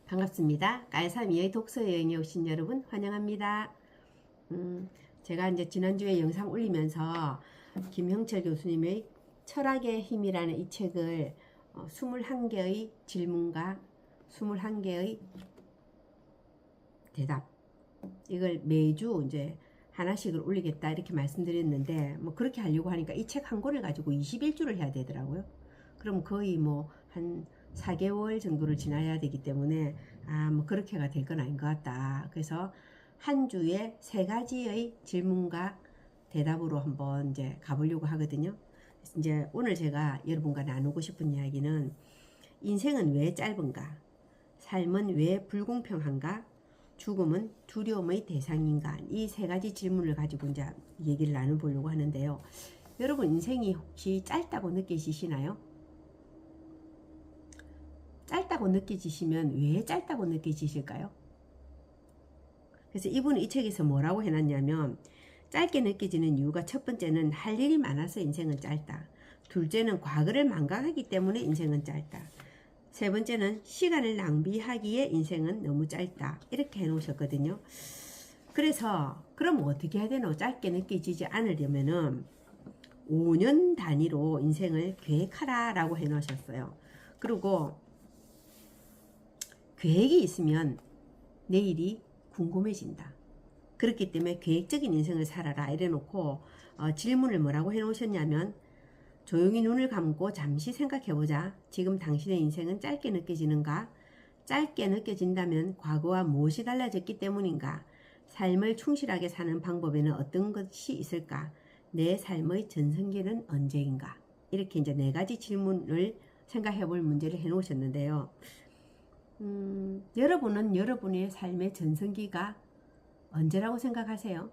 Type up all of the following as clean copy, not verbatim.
반갑습니다. 깔삼이의 독서여행에 오신 여러분 환영합니다. 제가 이제 지난주에 영상 올리면서 김형철 교수님의 철학의 힘이라는 이 책을 21개의 질문과 21개의 대답, 이걸 매주 이제 하나씩을 올리겠다 이렇게 말씀드렸는데, 뭐 그렇게 하려고 하니까 이 책 한 권을 가지고 21주를 해야 되더라고요. 그럼 거의 뭐 한 4개월 정도를 지나야 되기 때문에 뭐 그렇게가 될 건 아닌 것 같다. 그래서 한 주에 3가지의 질문과 대답으로 한번 이제 가보려고 하거든요. 그래서 이제 오늘 제가 여러분과 나누고 싶은 이야기는 인생은 왜 짧은가? 삶은 왜 불공평한가? 죽음은 두려움의 대상인가? 이 3가지 질문을 가지고 이제 얘기를 나눠보려고 하는데요. 여러분 인생이 혹시 짧다고 느껴지시나요? 짧다고 느껴지시면 왜 짧다고 느껴지실까요? 그래서 이분은 이 책에서 뭐라고 해놨냐면, 짧게 느껴지는 이유가 첫 번째는 할 일이 많아서 인생은 짧다. 둘째는 과거를 망각하기 때문에 인생은 짧다. 세 번째는 시간을 낭비하기에 인생은 너무 짧다. 이렇게 해놓으셨거든요. 그래서 그럼 어떻게 해야 되노? 짧게 느껴지지 않으려면은 5년 단위로 인생을 계획하라 라고 해놓으셨어요. 그리고 계획이 있으면 내일이 궁금해진다. 그렇기 때문에 계획적인 인생을 살아라 이래놓고 질문을 뭐라고 해놓으셨냐면, 조용히 눈을 감고 잠시 생각해보자. 지금 당신의 인생은 짧게 느껴지는가? 짧게 느껴진다면 과거와 무엇이 달라졌기 때문인가? 삶을 충실하게 사는 방법에는 어떤 것이 있을까? 내 삶의 전성기는 언제인가? 이렇게 이제 4가지 질문을 생각해볼 문제를 해놓으셨는데요. 여러분은 여러분의 삶의 전성기가 언제라고 생각하세요?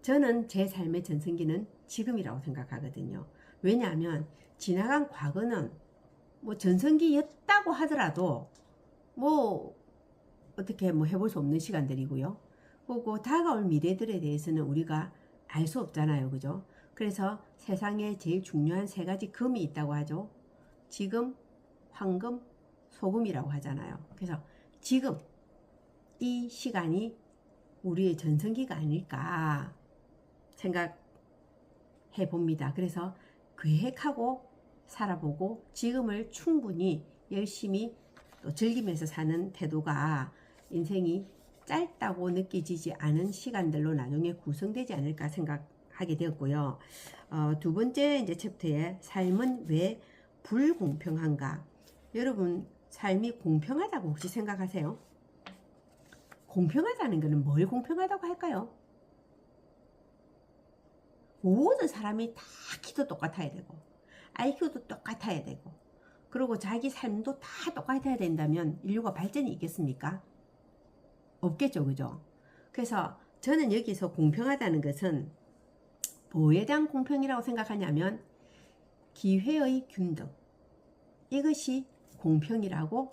저는 제 삶의 전성기는 지금이라고 생각하거든요. 왜냐하면 지나간 과거는 뭐 전성기였다고 하더라도 뭐 어떻게 뭐 해볼 수 없는 시간들이고요. 그리고 다가올 미래들에 대해서는 우리가 알 수 없잖아요. 그죠? 그래서 세상에 제일 중요한 3가지 금이 있다고 하죠. 지금, 황금, 소금이라고 하잖아요. 그래서 지금 이 시간이 우리의 전성기가 아닐까 생각해 봅니다. 그래서 계획하고 살아보고 지금을 충분히 열심히 또 즐기면서 사는 태도가 인생이 짧다고 느껴지지 않은 시간들로 나중에 구성되지 않을까 생각하게 되었고요. 두 번째 이제 챕터에 삶은 왜 불공평한가? 여러분 삶이 공평하다고 혹시 생각하세요? 공평하다는 것은 뭘 공평하다고 할까요? 모든 사람이 다 키도 똑같아야 되고 IQ도 똑같아야 되고 그리고 자기 삶도 다 똑같아야 된다면 인류가 발전이 있겠습니까? 없겠죠. 그죠? 그래서 저는 여기서 공평하다는 것은 뭐에 대한 공평이라고 생각하냐면 기회의 균등, 이것이 공평이라고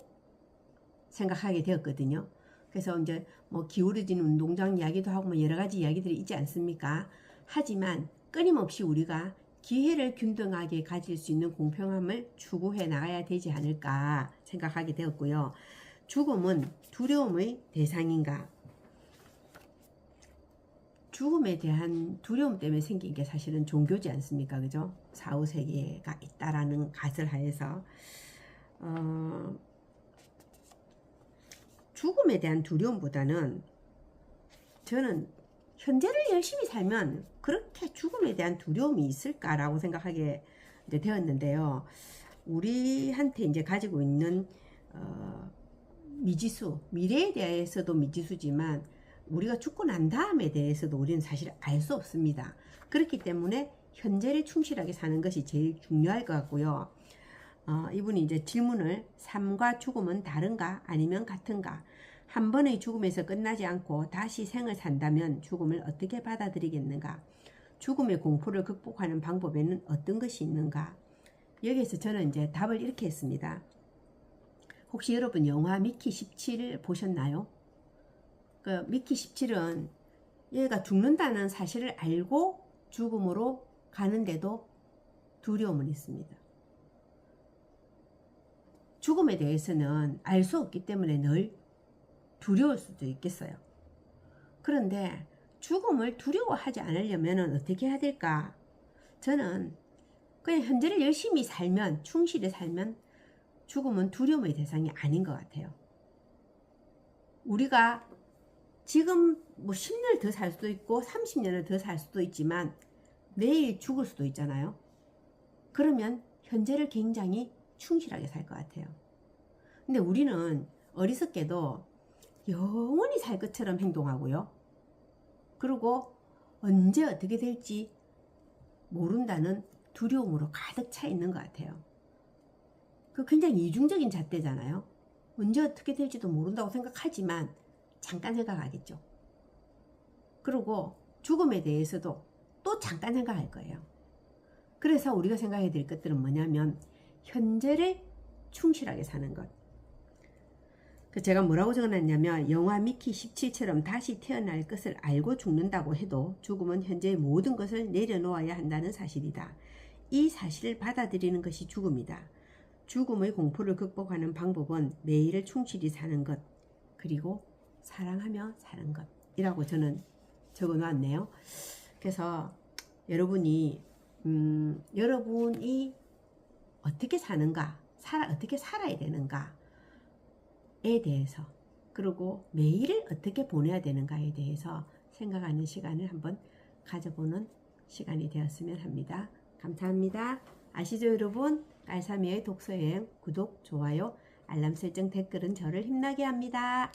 생각하게 되었거든요. 그래서 이제 뭐 기울어진 운동장 이야기도 하고 뭐 여러 가지 이야기들이 있지 않습니까? 하지만 끊임없이 우리가 기회를 균등하게 가질 수 있는 공평함을 추구해 나가야 되지 않을까 생각하게 되었고요. 죽음은 두려움의 대상인가? 죽음에 대한 두려움 때문에 생긴 게 사실은 종교지 않습니까? 그죠? 사후세계가 있다라는 가설 하에서 죽음에 대한 두려움보다는 저는 현재를 열심히 살면 그렇게 죽음에 대한 두려움이 있을까라고 생각하게 이제 되었는데요. 우리한테 이제 가지고 있는 미지수, 미래에 대해서도 미지수지만 우리가 죽고 난 다음에 대해서도 우리는 사실 알 수 없습니다. 그렇기 때문에 현재를 충실하게 사는 것이 제일 중요할 것 같고요. 이분이 이제 질문을 삶과 죽음은 다른가 아니면 같은가? 한 번의 죽음에서 끝나지 않고 다시 생을 산다면 죽음을 어떻게 받아들이겠는가? 죽음의 공포를 극복하는 방법에는 어떤 것이 있는가? 여기에서 저는 이제 답을 이렇게 했습니다. 혹시 여러분 영화 미키 17 보셨나요? 그 미키 17은 얘가 죽는다는 사실을 알고 죽음으로 가는데도 두려움은 있습니다. 죽음에 대해서는 알 수 없기 때문에 늘 두려울 수도 있겠어요. 그런데 죽음을 두려워하지 않으려면 어떻게 해야 될까? 저는 그냥 현재를 열심히 살면, 충실히 살면 죽음은 두려움의 대상이 아닌 것 같아요. 우리가 지금 뭐 10년을 더 살 수도 있고 30년을 더 살 수도 있지만 내일 죽을 수도 있잖아요. 그러면 현재를 굉장히 충실하게 살 것 같아요. 근데 우리는 어리석게도 영원히 살 것처럼 행동하고요. 그리고 언제 어떻게 될지 모른다는 두려움으로 가득 차 있는 것 같아요. 그 굉장히 이중적인 잣대잖아요. 언제 어떻게 될지도 모른다고 생각하지만 잠깐 생각하겠죠. 그리고 죽음에 대해서도 또 잠깐 생각할 거예요. 그래서 우리가 생각해야 될 것들은 뭐냐면 현재를 충실하게 사는 것. 제가 뭐라고 적어놨냐면 영화 미키 17처럼 다시 태어날 것을 알고 죽는다고 해도 죽음은 현재의 모든 것을 내려놓아야 한다는 사실이다. 이 사실을 받아들이는 것이 죽음이다. 죽음의 공포를 극복하는 방법은 매일을 충실히 사는 것, 그리고 사랑하며 사는 것 이라고 저는 적어놨네요. 그래서 여러분이 어떻게 사는가, 어떻게 살아야 되는가에 대해서, 그리고 매일을 어떻게 보내야 되는가에 대해서 생각하는 시간을 한번 가져보는 시간이 되었으면 합니다. 감사합니다. 아시죠 여러분? 깔사미의 독서여행 구독, 좋아요, 알람 설정, 댓글은 저를 힘나게 합니다.